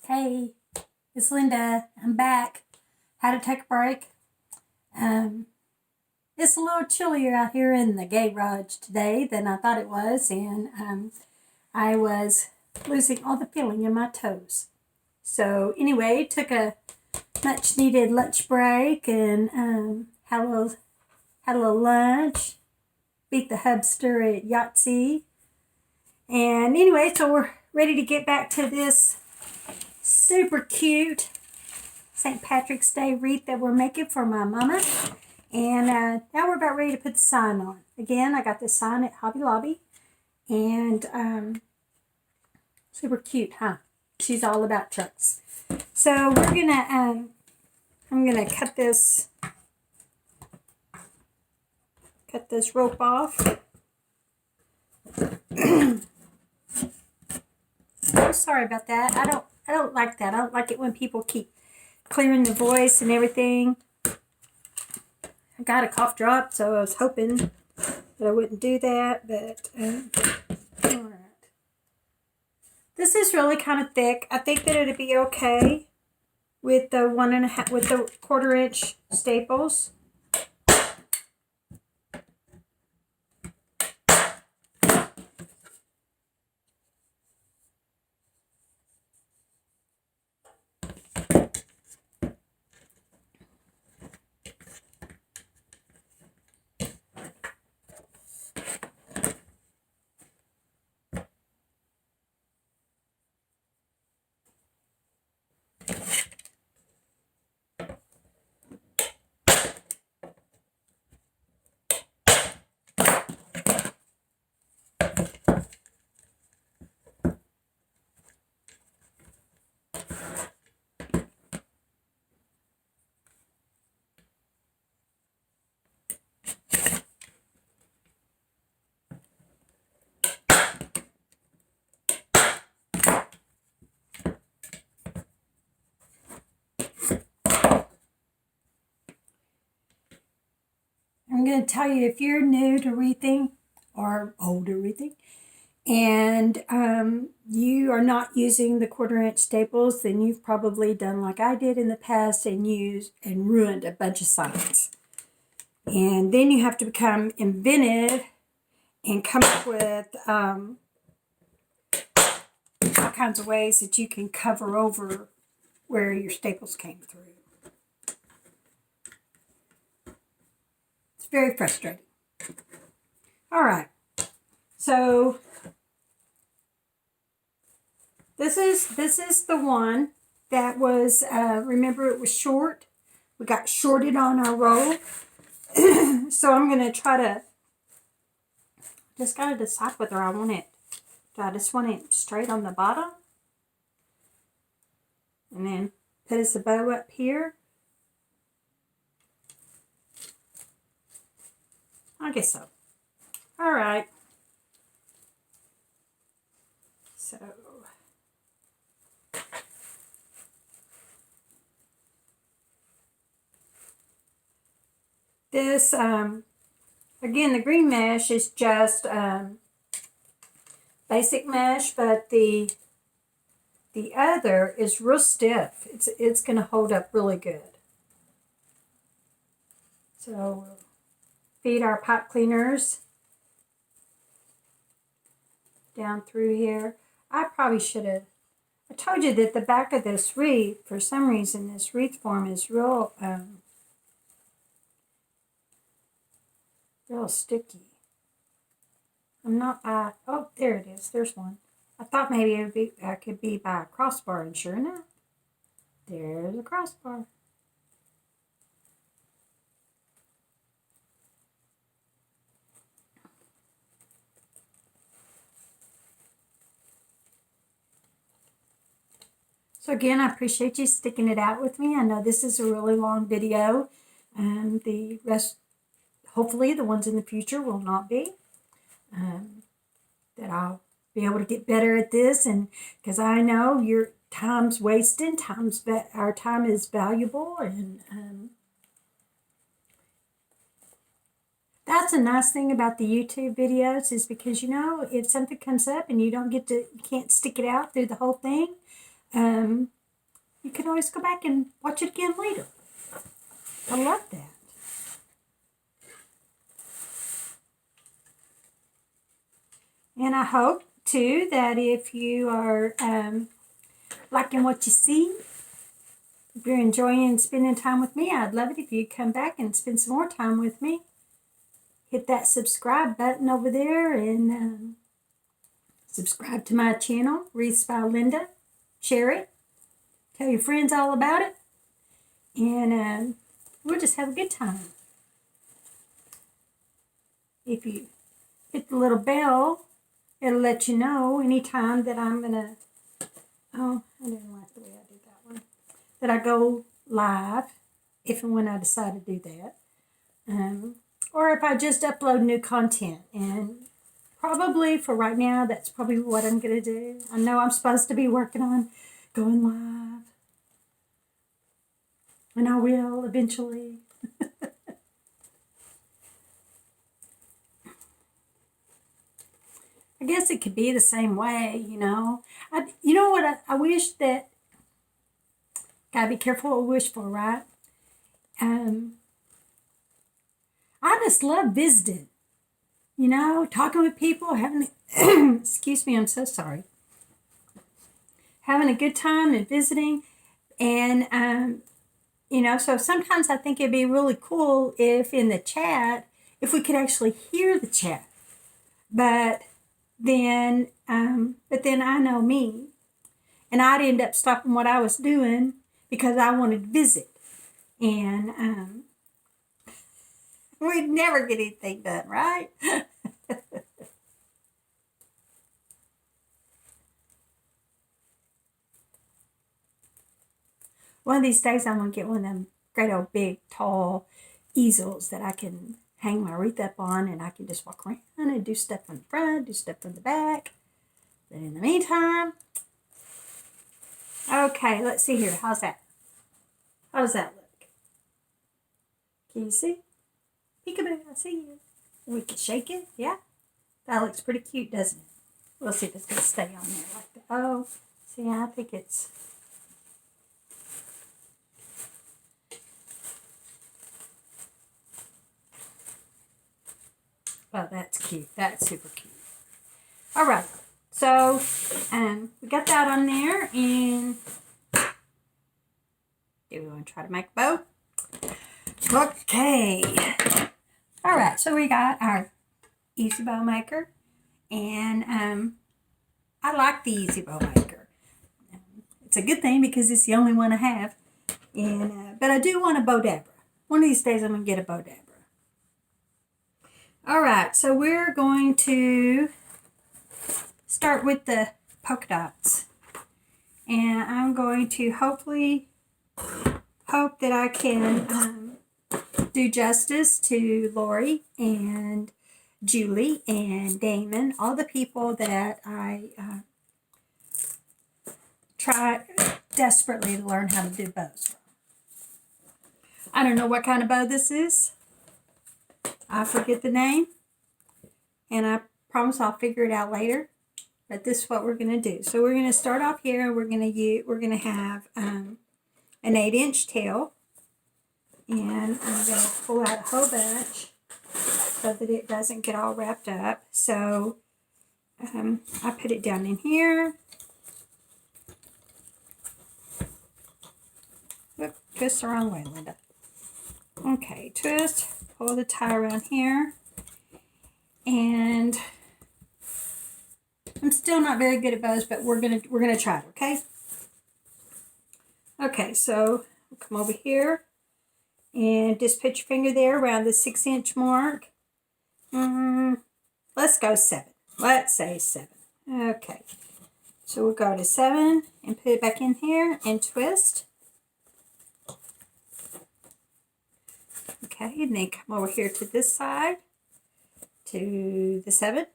Hey, it's Linda. I'm back. Had to take a break. It's a little chillier out here in the garage today than I thought it was, and I was losing all the feeling in my toes. So anyway, took a much needed lunch break and had a little lunch. Beat the hubster at Yahtzee. And anyway, so we're ready to get back to this super cute St. Patrick's Day wreath that we're making for my mama. And now we're about ready to put the sign on. Again, I got this sign at Hobby Lobby. And super cute, huh? She's all about trucks. So we're gonna, I'm gonna cut this rope off. Oh, sorry about that. I don't like that. I don't like it when people keep clearing the voice and everything. I got a cough drop, so I was hoping that I wouldn't do that, but all right. This is really kind of thick. I think that it'd be okay with the 1.25 staples. I'm going to tell you, if you're new to wreathing or old to wreathing, and you are not using the 1/4" staples, then you've probably done like I did in the past and used and ruined a bunch of signs. And then you have to become inventive and come up with all kinds of ways that you can cover over where your staples came through. It's very frustrating. All right, so this is the one that was, remember it was short. We got shorted on our roll. So I'm going to try to, just got to decide whether I want it. Do I just want it straight on the bottom? And then put us a bow up here. I guess so. All right. So this, again, the green mesh is just basic mesh, but the other is real stiff. It's going to hold up really good. So we'll feed our pipe cleaners down through here. I probably should have, I told you that the back of this wreath, for some reason, this wreath form is real, real sticky. I'm not by, oh, there it is. There's one. I thought maybe it would be, I could be by a crossbar, and sure enough, there's a crossbar. So again, I appreciate you sticking it out with me. I know this is a really long video, and the rest, hopefully the ones in the future will not be. That I'll be able to get better at this, and because I know your time's wasted, our time is valuable, and that's a nice thing about the YouTube videos, is because, you know, if something comes up and you don't get to, you can't stick it out through the whole thing, you can always go back and watch it again later. I love that. And I hope, too, that if you are liking what you see, if you're enjoying spending time with me, I'd love it if you'd come back and spend some more time with me. Hit that subscribe button over there and subscribe to my channel, Wreaths by Linda. Share it. Tell your friends all about it. And we'll just have a good time. If you hit the little bell, it'll let you know anytime that I'm going to, oh, I didn't like the way I did that one, that I go live, if and when I decide to do that. Or if I just upload new content. And probably for right now, that's probably what I'm going to do. I know I'm supposed to be working on going live. And I will eventually. I guess it could be the same way, you know. You know what I wish that, gotta be careful what we wish for, right? I just love visiting, you know, talking with people, having, excuse me, I'm so sorry. Having a good time and visiting. And, you know, so sometimes I think it'd be really cool if in the chat, if we could actually hear the chat. But then I know me, and I'd end up stopping what I was doing because I wanted to visit. And we'd never get anything done, right? One of these days I'm going to get one of them great old big tall easels that I can hang my wreath up on, and I can just walk around and do stuff from the front, do stuff from the back. But in the meantime, okay, let's see here. How's that? How does that look? Can you see? Peekaboo, I see you. We can shake it, yeah. That looks pretty cute, doesn't it? We'll see if it's going to stay on there like that. Oh, see, I think it's... Oh, that's cute. That's super cute. All right. So, we got that on there, and do we want to try to make a bow? Okay. All right. So we got our E-Z Bowmaker, and I like the E-Z Bowmaker. It's a good thing because it's the only one I have, and but I do want a bow dabber. One of these days, I'm gonna get a bow dabber. All right, so we're going to start with the polka dots. And I'm going to hopefully hope that I can do justice to Lori and Julie and Damon, all the people that I try desperately to learn how to do bows from. I don't know what kind of bow this is. I forget the name, and I promise I'll figure it out later. But this is what we're going to do. So we're going to start off here. We're going to have an 8-inch tail, and I'm going to pull out a whole bunch so that it doesn't get all wrapped up. So I put it down in here. Whoop, twist the wrong way, Linda. Okay, twist. Pull the tie around here, and I'm still not very good at bows, but we're gonna try it, okay? Okay, so we'll come over here and just put your finger there around the 6-inch mark. Let's go 7. Let's say 7. Okay, so we'll go to 7 and put it back in here and twist. Okay, and then come over here to this side, to the 7.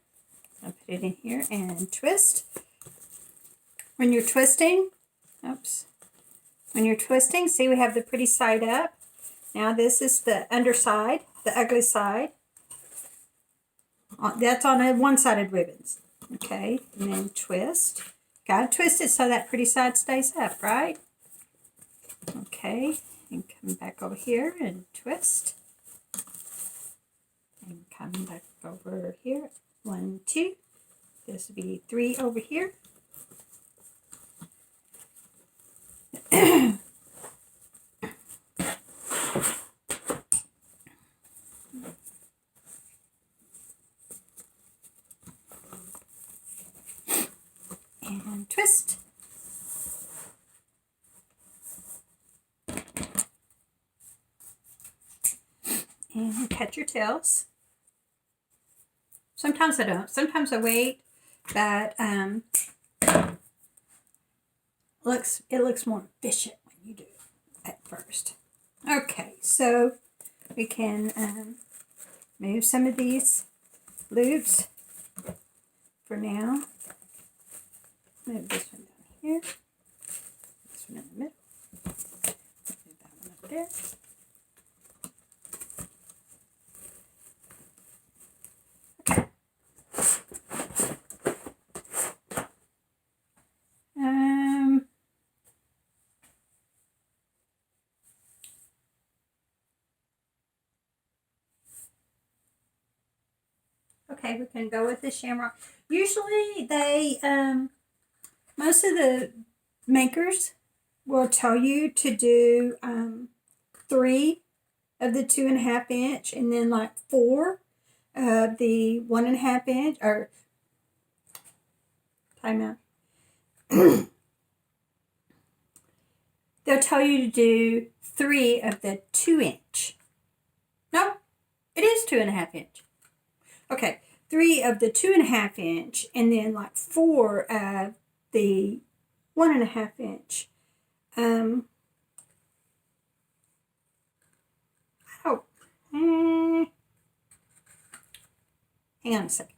I'll put it in here and twist. When you're twisting, when you're twisting, see we have the pretty side up. Now this is the underside, the ugly side. That's on a one-sided ribbons. Okay, and then twist. Gotta twist it so that pretty side stays up, right? Okay, and come back over here and twist. And come back over here. 1, 2. This will be 3 over here. And twist. And cut your tails. Sometimes I don't. Sometimes I wait, but it looks more efficient when you do it at first. Okay, so we can move some of these loops for now. Move this one down here. This one in the middle. Move that one up there. Okay, we can go with the shamrock. Usually they, most of the makers will tell you to do 3 of the 2.5 inch and then like 4 of the 1.5 inch, or time out. They'll tell you to do 3 of the 2 inch. No, it is 2.5 inch. Okay, 3 of the 2.5 inch and then like 4 of the 1.5 inch. Oh, hang on a second.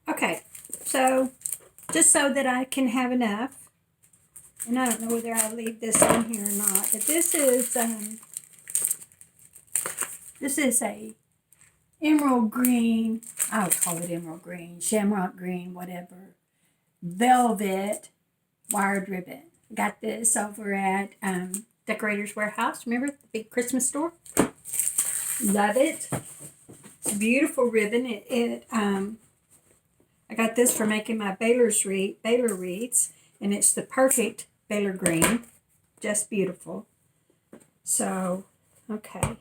Okay, so just so that I can have enough, and I don't know whether I'll leave this on here or not, but this is a emerald green, I would call it emerald green, shamrock green, whatever, velvet wired ribbon. Got this over at Decorators Warehouse. Remember the big Christmas store? Love it. It's a beautiful ribbon. I got this for making my Baylor wreaths, and it's the perfect Baylor green. Just beautiful. So, okay.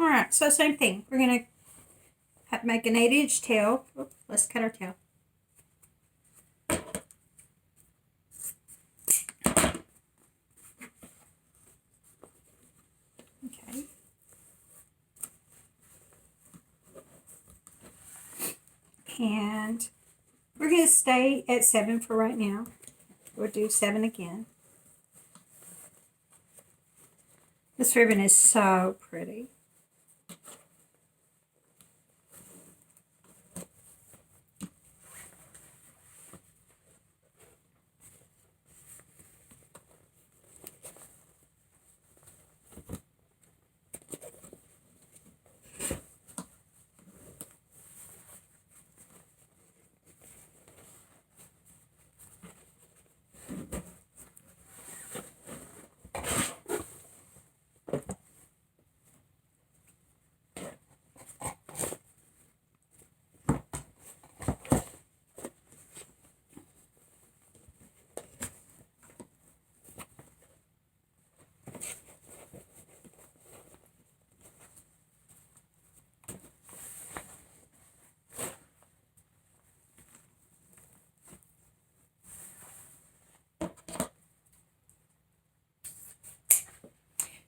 All right, so same thing. We're going to make an 8-inch tail. Oh, let's cut our tail. Okay. And we're going to stay at 7 for right now. We'll do 7 again. This ribbon is so pretty.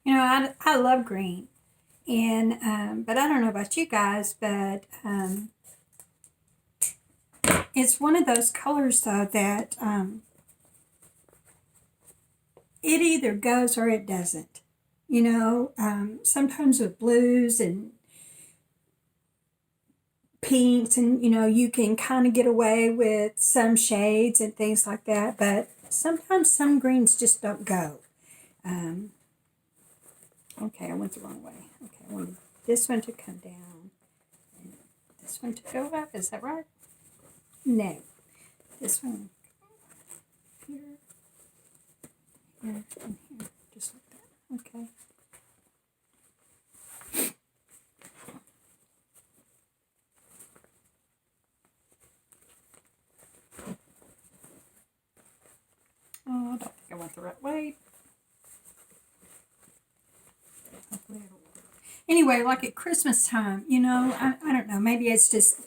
You know, I love green, and but I don't know about you guys, but it's one of those colors though that it either goes or it doesn't. You know, sometimes with blues and pinks and, you know, you can kind of get away with some shades and things like that, but sometimes some greens just don't go. Okay, I went the wrong way. Okay, I wanted this one to come down and this one to go up. Is that right? No. This one here, here, and here. Just like that. Okay. Oh, I don't think I went the right way. Anyway, like at Christmas time, you know, I don't know, maybe it's just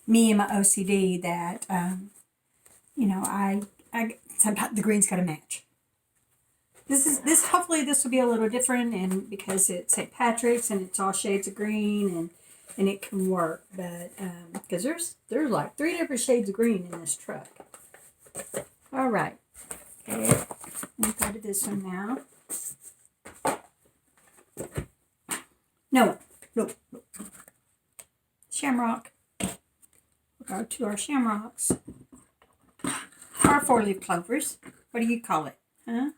me and my OCD that, you know, I sometimes the greens got to match. Hopefully this will be a little different, and because it's St. Patrick's and it's all shades of green and it can work, but because there's like 3 different shades of green in this truck. All right, okay, we'll go to this one now. No, shamrock. We'll go to our shamrocks. Our 4-leaf clovers. What do you call it? Huh?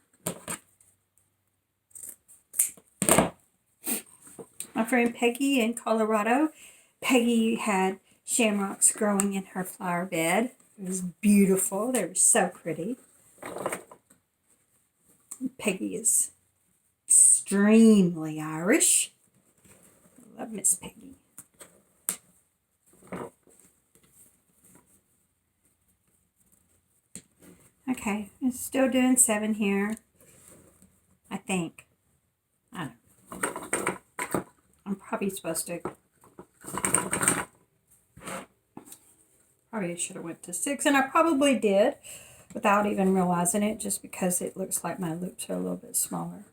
My friend Peggy in Colorado. Peggy had shamrocks growing in her flower bed. It was beautiful. They were so pretty. Peggy is extremely Irish. I love Miss Peggy. Okay, I'm still doing 7 here. I think. I don't know. I'm probably supposed to. Probably should have went to 6, and I probably did without even realizing it, just because it looks like my loops are a little bit smaller.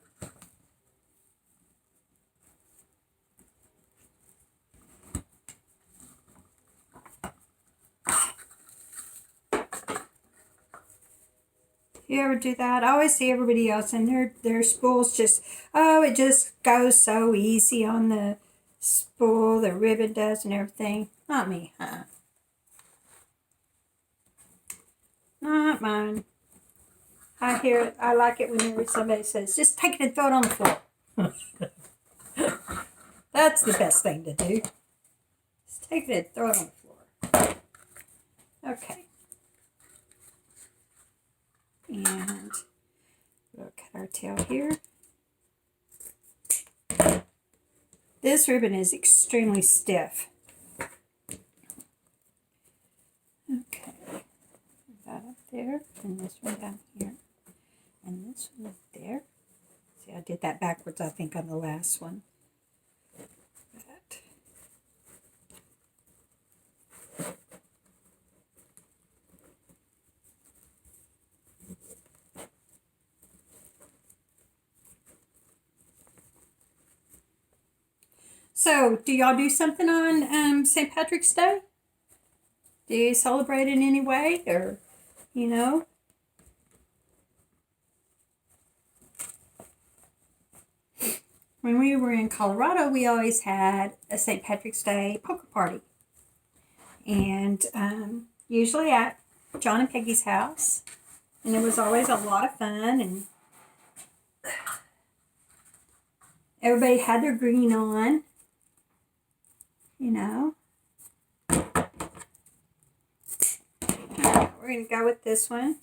You ever do that? I always see everybody else and their spools just, oh, it just goes so easy on the spool, the ribbon does and everything. Not me, huh? Not mine. I like it whenever somebody says, just take it and throw it on the floor. That's the best thing to do. Just take it and throw it on the floor. Okay. And we'll cut our tail here. This ribbon is extremely stiff. Okay, put that up there, and this one down here, and this one up there. See, I did that backwards, I think, on the last one. So, do y'all do something on St. Patrick's Day? Do you celebrate in any way, or, you know? When we were in Colorado, we always had a St. Patrick's Day polka party. And usually at John and Peggy's house. And it was always a lot of fun, and everybody had their green on. You know, we're going to go with this one.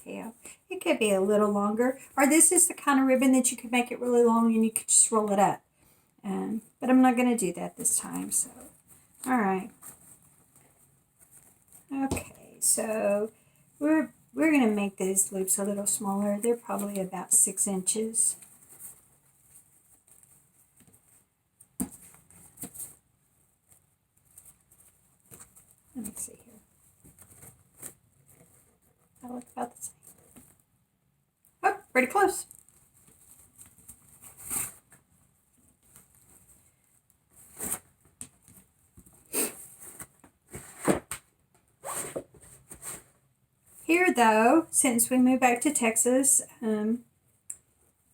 Tail. It could be a little longer, or this is the kind of ribbon that you could make it really long and you could just roll it up. But I'm not going to do that this time. So, all right. Okay, so we're going to make these loops a little smaller. They're probably about 6 inches. Let me see here. That looks about the same. Oh, pretty close. here, though, since we moved back to Texas, we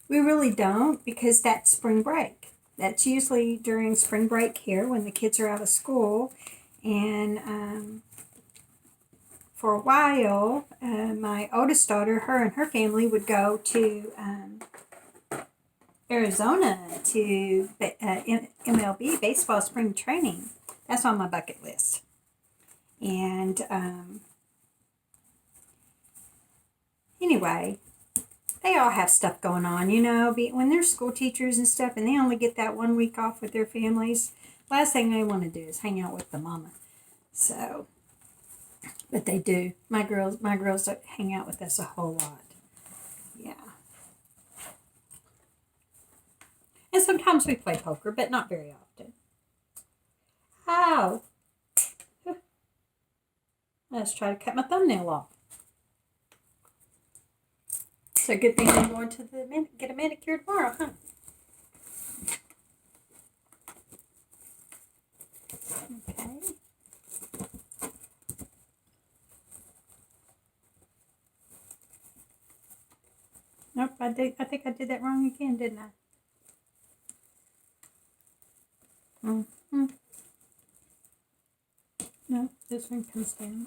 really don't, because that's spring break. That's usually during spring break here when the kids are out of school. And for a while, my oldest daughter, her and her family would go to Arizona to MLB baseball spring training. That's on my bucket list. And anyway, they all have stuff going on, you know, when they're school teachers and stuff, and they only get that 1 week off with their families. Last thing they want to do is hang out with the mama. So, but they do. My girls hang out with us a whole lot. Yeah. And sometimes we play poker, but not very often. Ow! Let's try to cut my thumbnail off. It's a good thing I'm going to get a manicure tomorrow, huh? Okay. Nope, I think I did that wrong again, didn't I? Mm-hmm. No, this one comes down.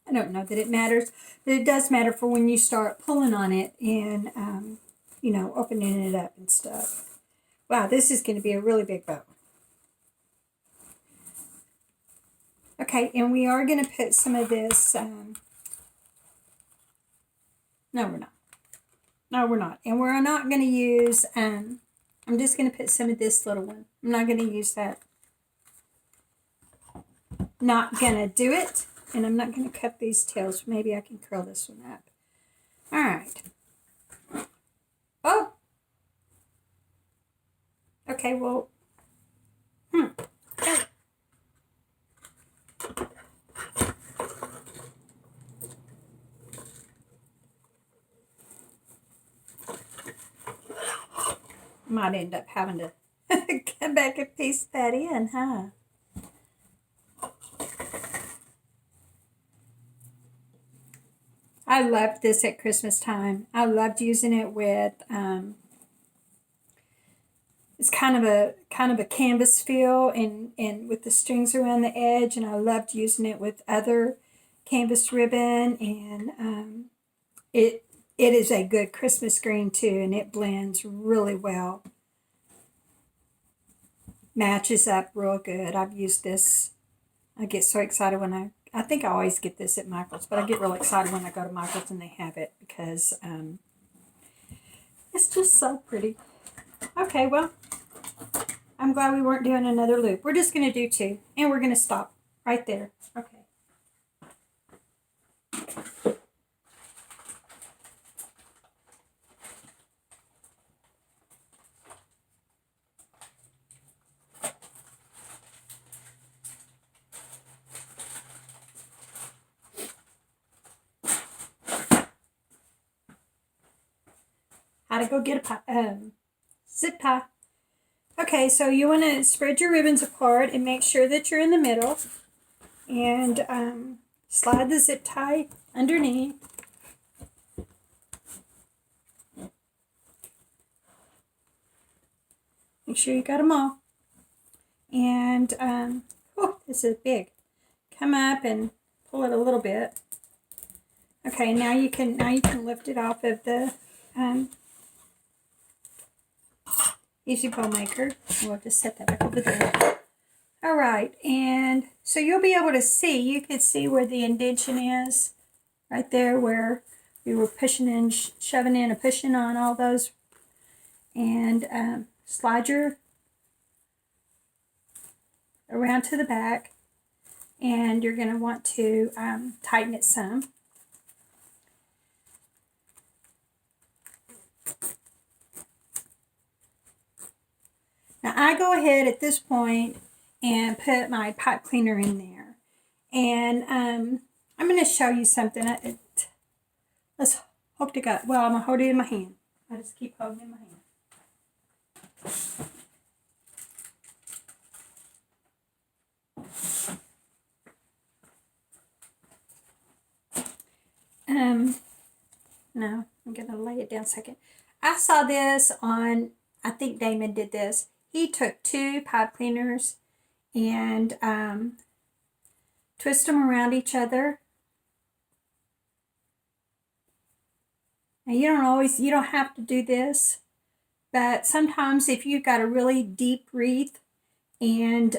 I don't know that it matters, but it does matter for when you start pulling on it and, you know, opening it up and stuff. Wow, this is going to be a really big bow. Okay, and we are going to put some of this, no, we're not. No, we're not. And we're not going to use, I'm just going to put some of this little one. I'm not going to use that. Not going to do it. And I'm not going to cut these tails. Maybe I can curl this one up. All right. Oh. Okay, well. Okay. Might end up having to come back and piece that in, huh? I loved this at Christmas time. I loved using it with, it's kind of a canvas feel and with the strings around the edge, and I loved using it with other canvas ribbon, and it is a good Christmas green too, and it blends really well. Matches up real good. I've used this. I get so excited when I think I always get this at Michael's, but I get real excited when I go to Michael's and they have it because it's just so pretty. Okay, well, I'm glad we weren't doing another loop. We're just going to do 2, and we're going to stop right there. Okay. How to go get a zip tie. Okay, so you want to spread your ribbons apart and make sure that you're in the middle. And slide the zip tie underneath. Make sure you got them all. And, oh, this is big. Come up and pull it a little bit. Okay, now you can lift it off of the E-Z Bowmaker. We'll just set that back over there. All right, and so you'll be able to see, you can see where the indentation is, right there where we were pushing in, shoving in and pushing on all those. And slide your around to the back, and you're going to want to tighten it some. Now I go ahead at this point and put my pipe cleaner in there. And I'm going to show you something. Let's hope to God. Well, I'm going to hold it in my hand. I just keep holding it in my hand. No, I'm going to lay it down a second. I saw this on, I think Damon did this. He took 2 pipe cleaners and twist them around each other. Now you don't have to do this, but sometimes if you've got a really deep wreath and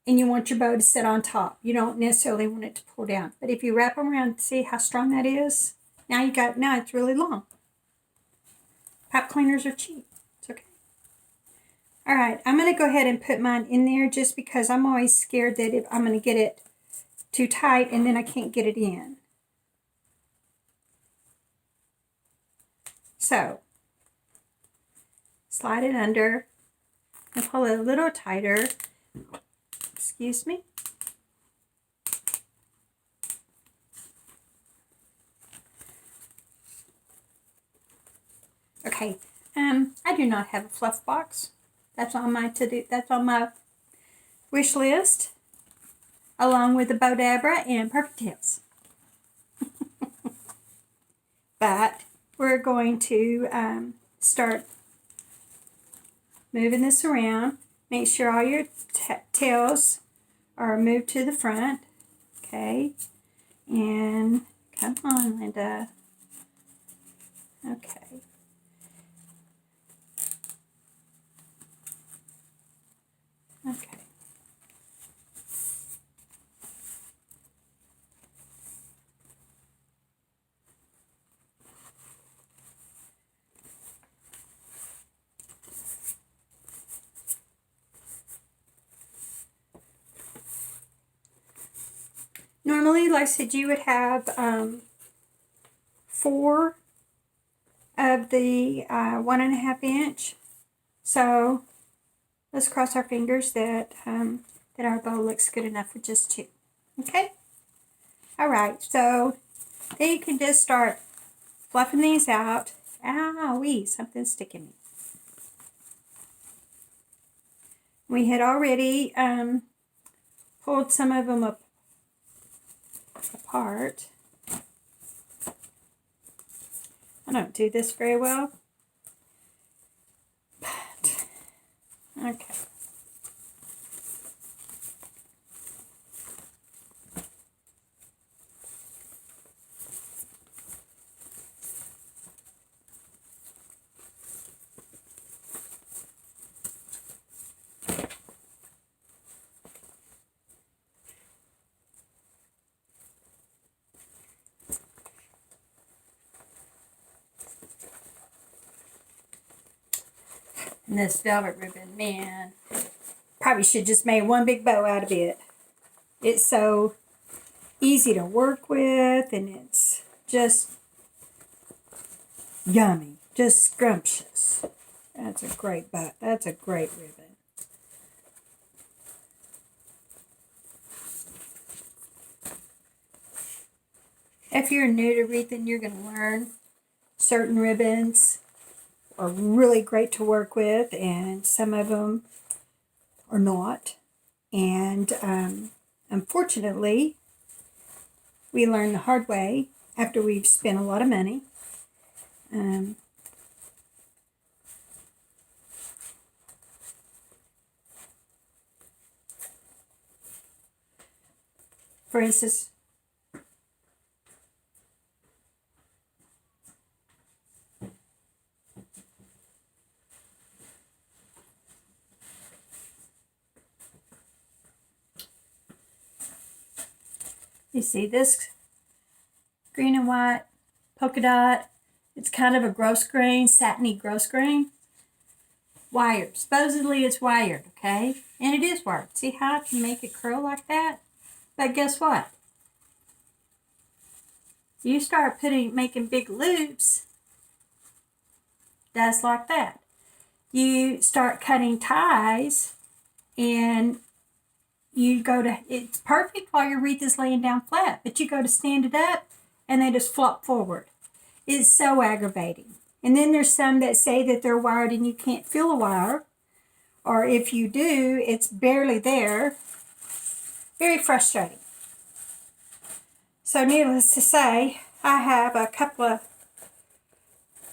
you want your bow to sit on top, you don't necessarily want it to pull down. But if you wrap them around, see how strong that is? Now it's really long. Pipe cleaners are cheap. It's okay. All right, I'm going to go ahead and put mine in there just because I'm always scared that if I'm going to get it too tight and then I can't get it in. So, slide it under and pull it a little tighter. Excuse me. Okay, I do not have a fluff box. That's on my wish list, along with the bow dabra and perfect tails. But we're going to start moving this around. Make sure all your tails are moved to the front. Okay, and come on, Linda. Okay. Okay. Normally, like I said, you would have 4 of the 1.5 inch. So let's cross our fingers that that our bow looks good enough for just 2. Okay. All right. So then you can just start fluffing these out. Owie, something's sticking me. We had already pulled some of them apart. I don't do this very well, but okay. And this velvet ribbon, man, probably should just make one big bow out of it. It's so easy to work with, and it's just yummy, just scrumptious. That's a great bow. That's a great ribbon. If you're new to wreathing, you're going to learn certain ribbons are really great to work with, and some of them are not. And unfortunately, we learn the hard way after we've spent a lot of money. For instance, you see this green and white polka dot. It's kind of a gross grain, satiny gross grain. Wired. Supposedly it's wired, okay? And it is wired. See how I can make it curl like that? But guess what? You start making big loops, that's like that. You start cutting ties, and you go to, it's perfect while your wreath is laying down flat, but you go to stand it up and they just flop forward. It's so aggravating. And then there's some that say that they're wired and you can't feel a wire, or if you do, it's barely there. Very frustrating. So needless to say, I have a couple of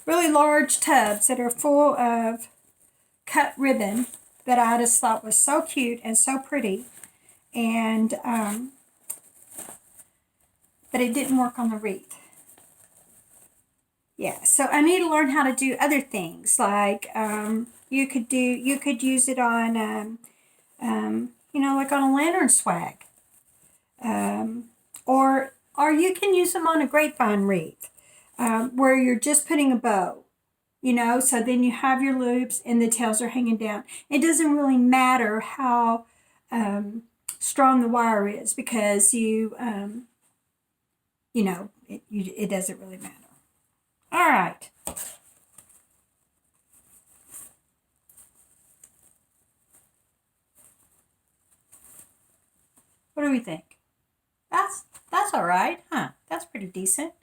really large tubs that are full of cut ribbon that I just thought was so cute and so pretty, and but it didn't work on the wreath. Yeah, so I need to learn how to do other things, like you could use it on you know, like on a lantern swag, or you can use them on a grapevine wreath, where you're just putting a bow. You know, so then you have your loops and the tails are hanging down. It doesn't really matter how strong the wire is, because you know, it doesn't really matter. All right. What do we think? That's all right, huh? That's pretty decent.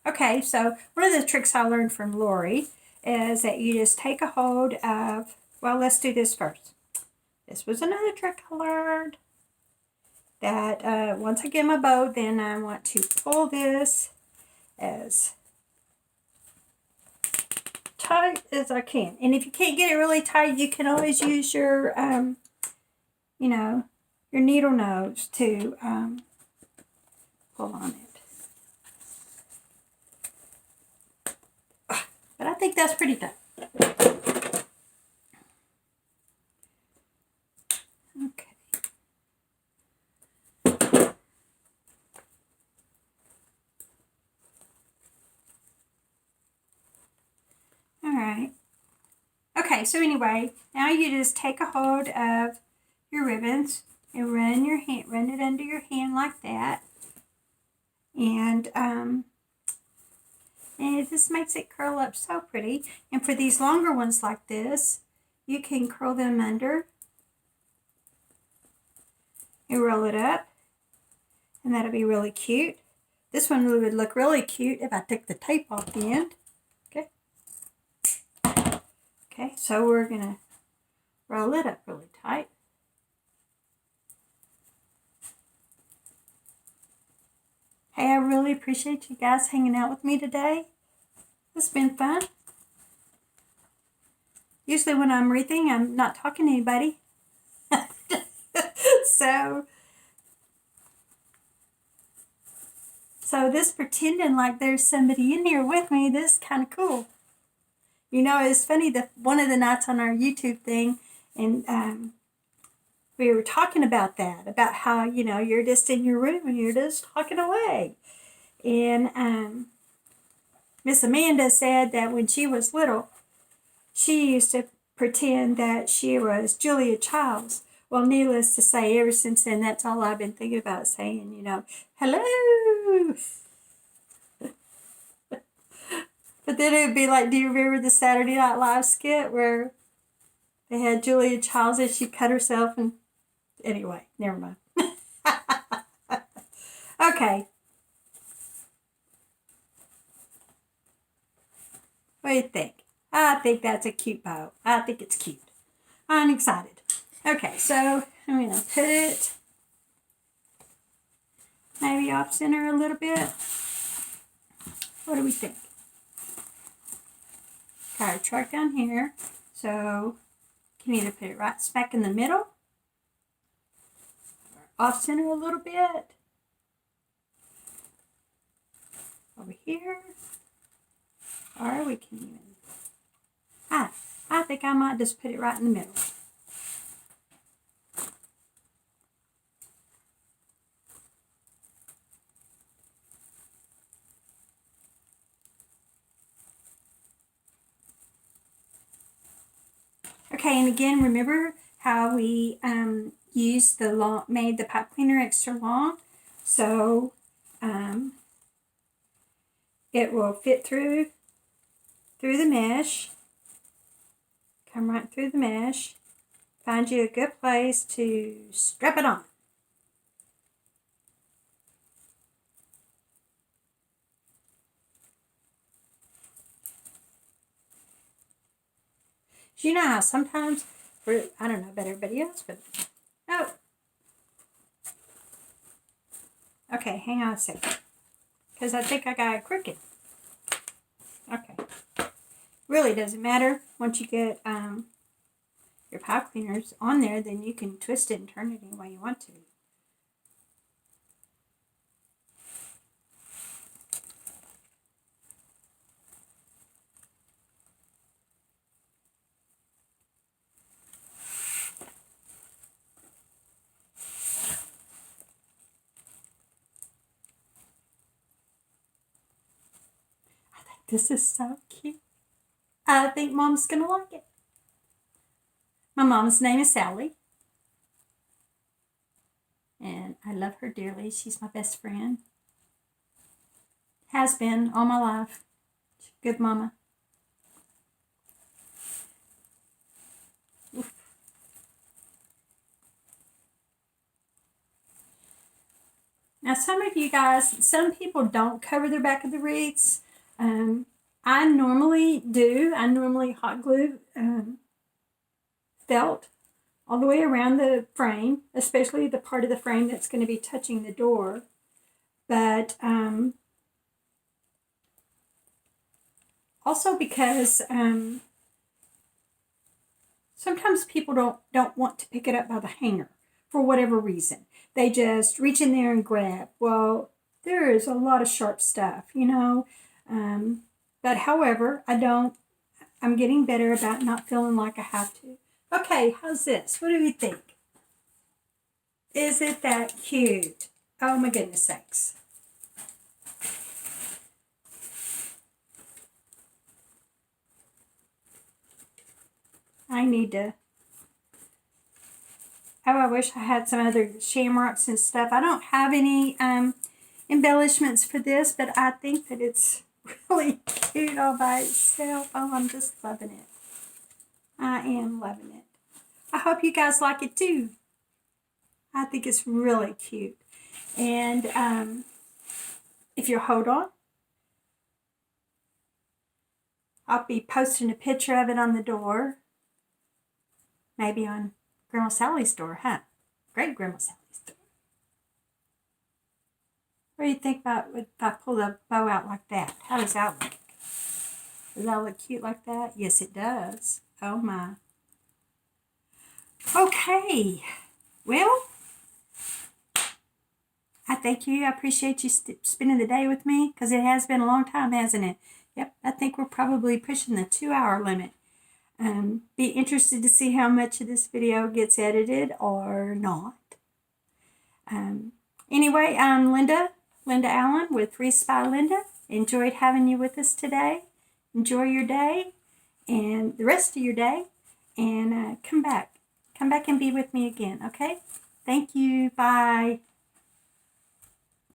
Okay, so one of the tricks I learned from Lori is that you just take a hold of, well, let's do this first. This was another trick I learned, that once I get my bow, then I want to pull this as tight as I can. And if you can't get it really tight, you can always use your, you know, your needle nose to pull on it. But I think that's pretty done. Okay. All right. Okay, so anyway, now you just take a hold of your ribbons and run it under your hand like that. And it just makes it curl up so pretty. And for these longer ones like this, you can curl them under and roll it up, and that'll be really cute. This one would look really cute if I took the tape off the end. Okay. Okay, so we're gonna roll it up really tight. Hey, I really appreciate you guys hanging out with me today. It's been fun. Usually when I'm wreathing, I'm not talking to anybody. So this pretending like there's somebody in here with me, this is kind of cool. You know, it's funny, one of the nights on our YouTube thing, and we were talking about that, about how, you know, you're just in your room and you're just talking away. And Miss Amanda said that when she was little, she used to pretend that she was Julia Childs. Well, needless to say, ever since then, that's all I've been thinking about saying, you know, hello. But then it would be like, do you remember the Saturday Night Live skit where they had Julia Childs and she cut herself? And anyway, never mind. Okay. What do you think? I think that's a cute bow. I think it's cute. I'm excited. Okay, so I'm going to put it maybe off center a little bit. What do we think? Got a truck down here, so you can either put it right smack in the middle, or off center a little bit, over here, or we can even, I think I might just put it right in the middle. Okay, and again, remember how we made the pipe cleaner extra long, so it will fit through the mesh. Come right through the mesh. Find you a good place to strap it on. You know how sometimes, I don't know about everybody else, but, oh. Okay, hang on a second. because I think I got it crooked. Okay. Really doesn't matter. Once you get your pipe cleaners on there, then you can twist it and turn it any way you want to. This is so cute. I think Mom's going to like it. My mom's name is Sally. And I love her dearly. She's my best friend. Has been all my life. She's a good mama. Oof. Now some people don't cover their back of the wreaths. I normally do. I normally hot glue felt all the way around the frame, especially the part of the frame that's going to be touching the door. But also because sometimes people don't want to pick it up by the hanger for whatever reason. They just reach in there and grab. Well, there is a lot of sharp stuff, you know. But however, I'm getting better about not feeling like I have to. Okay, how's this? What do you think? Is it that cute? Oh my goodness sakes. I need to... Oh, I wish I had some other shamrocks and stuff. I don't have any embellishments for this, but I think that it's really cute all by itself. Oh, I'm just loving it. I am loving it. I hope you guys like it too. I think it's really cute. And if you hold on, I'll be posting a picture of it on the door. Maybe on Grandma Sally's door, huh? Great Grandma Sally's door. What do you think about if I pull the bow out like that? How does that look? Does that look cute like that? Yes, it does. Oh my. Okay. Well, I thank you. I appreciate you spending the day with me because it has been a long time, hasn't it? Yep, I think we're probably pushing the 2-hour limit. Be interested to see how much of this video gets edited or not. Anyway, I'm Linda Allen with Wreaths by Linda. Enjoyed having you with us today. Enjoy your day and the rest of your day, and come back and be with me again, okay? Thank you. Bye.